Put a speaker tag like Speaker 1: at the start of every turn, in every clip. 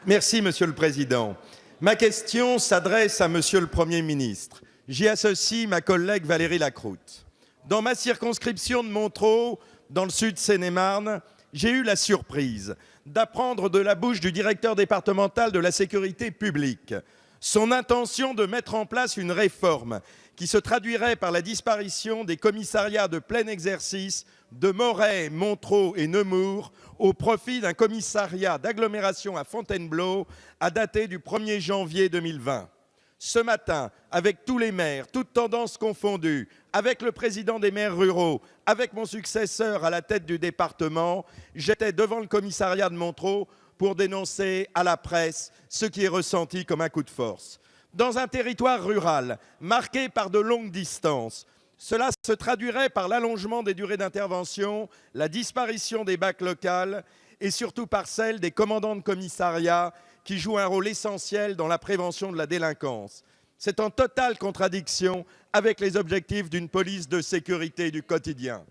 Speaker 1: Merci, Monsieur le Président. Ma question s'adresse à Monsieur le Premier ministre. J'y associe ma collègue Valérie Lacroute. Dans ma circonscription de Montereau, dans le sud Seine-et-Marne, j'ai eu la surprise d'apprendre de la bouche du directeur départemental de la sécurité publique son intention de mettre en place une réforme qui se traduirait par la disparition des commissariats de plein exercice de Moret, Montereau et Nemours au profit d'un commissariat d'agglomération à Fontainebleau à dater du 1er janvier 2020. Ce matin, avec tous les maires, toutes tendances confondues, avec le président des maires ruraux, avec mon successeur à la tête du département, j'étais devant le commissariat de Montereau pour dénoncer à la presse ce qui est ressenti comme un coup de force. Dans un territoire rural marqué par de longues distances, cela se traduirait par l'allongement des durées d'intervention, la disparition des BAC locales et surtout par celle des commandants de commissariat qui jouent un rôle essentiel dans la prévention de la délinquance. C'est en totale contradiction avec les objectifs d'une police de sécurité du quotidien.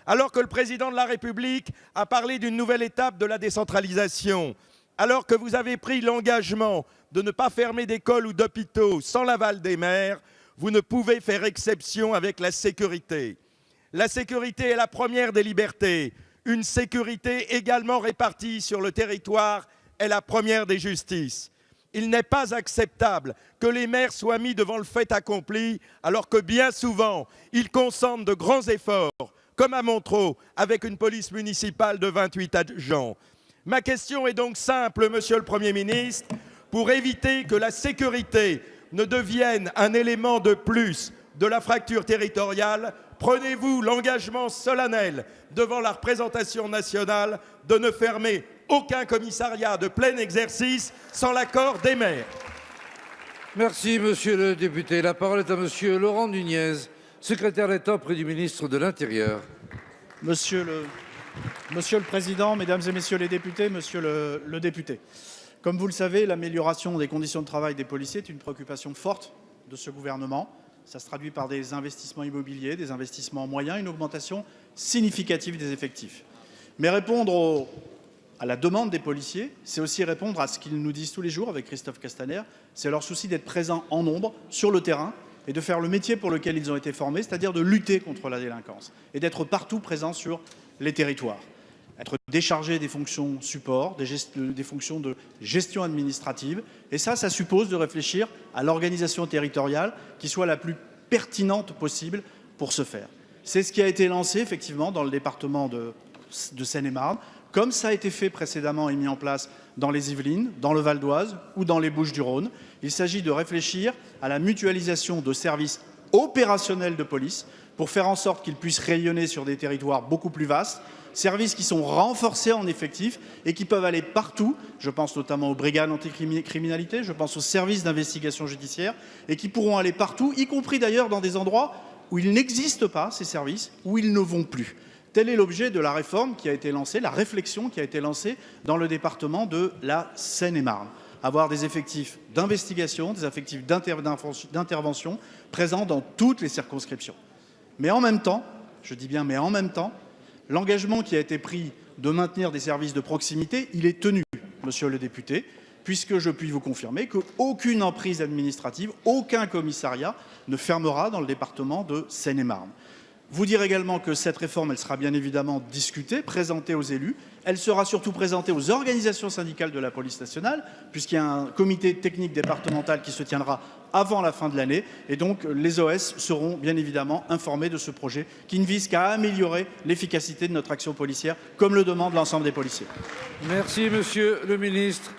Speaker 1: Alors que le président de la République a parlé d'une nouvelle étape de la décentralisation, alors que vous avez pris l'engagement de ne pas fermer d'écoles ou d'hôpitaux sans l'aval des maires, vous ne pouvez faire exception avec la sécurité. La sécurité est la première des libertés. Une sécurité également répartie sur le territoire est la première des justices. Il n'est pas acceptable que les maires soient mis devant le fait accompli alors que bien souvent, ils consentent de grands efforts comme à Montereau, avec une police municipale de 28 agents. Ma question est donc simple, Monsieur le Premier ministre. Pour éviter que la sécurité ne devienne un élément de plus de la fracture territoriale, prenez-vous l'engagement solennel devant la représentation nationale de ne fermer aucun commissariat de plein exercice sans l'accord des maires?
Speaker 2: Merci, Monsieur le député. La parole est à Monsieur Laurent Nunez, secrétaire d'État auprès du ministre de l'Intérieur.
Speaker 3: Monsieur le Président, Mesdames et Messieurs les députés, Monsieur le député, comme vous le savez, l'amélioration des conditions de travail des policiers est une préoccupation forte de ce gouvernement. Ça se traduit par des investissements immobiliers, des investissements moyens, une augmentation significative des effectifs. Mais répondre à la demande des policiers, c'est aussi répondre à ce qu'ils nous disent tous les jours avec Christophe Castaner, c'est leur souci d'être présents en nombre sur le terrain et de faire le métier pour lequel ils ont été formés, c'est-à-dire de lutter contre la délinquance et d'être partout présents sur les territoires. Être déchargé des fonctions support, des fonctions de gestion administrative. Et ça suppose de réfléchir à l'organisation territoriale qui soit la plus pertinente possible pour ce faire. C'est ce qui a été lancé effectivement dans le département de Seine-et-Marne, comme ça a été fait précédemment et mis en place dans les Yvelines, dans le Val d'Oise ou dans les Bouches-du-Rhône. Il s'agit de réfléchir à la mutualisation de services opérationnels de police pour faire en sorte qu'ils puissent rayonner sur des territoires beaucoup plus vastes, services qui sont renforcés en effectifs et qui peuvent aller partout. Je pense notamment aux brigades anticriminalité, je pense aux services d'investigation judiciaire et qui pourront aller partout, y compris d'ailleurs dans des endroits où il n'existe pas ces services, où ils ne vont plus. Tel est l'objet de la réforme qui a été lancée, la réflexion qui a été lancée dans le département de la Seine-et-Marne. Avoir des effectifs d'investigation, des effectifs d'intervention présents dans toutes les circonscriptions. Mais en même temps, je dis bien mais en même temps, l'engagement qui a été pris de maintenir des services de proximité, il est tenu, Monsieur le député, puisque je puis vous confirmer qu'aucune emprise administrative, aucun commissariat ne fermera dans le département de Seine-et-Marne. Vous dire également que cette réforme, elle sera bien évidemment discutée, présentée aux élus. Elle sera surtout présentée aux organisations syndicales de la police nationale, puisqu'il y a un comité technique départemental qui se tiendra avant la fin de l'année. Et donc, les OS seront bien évidemment informés de ce projet qui ne vise qu'à améliorer l'efficacité de notre action policière, comme le demande l'ensemble des policiers.
Speaker 2: Merci, Monsieur le ministre.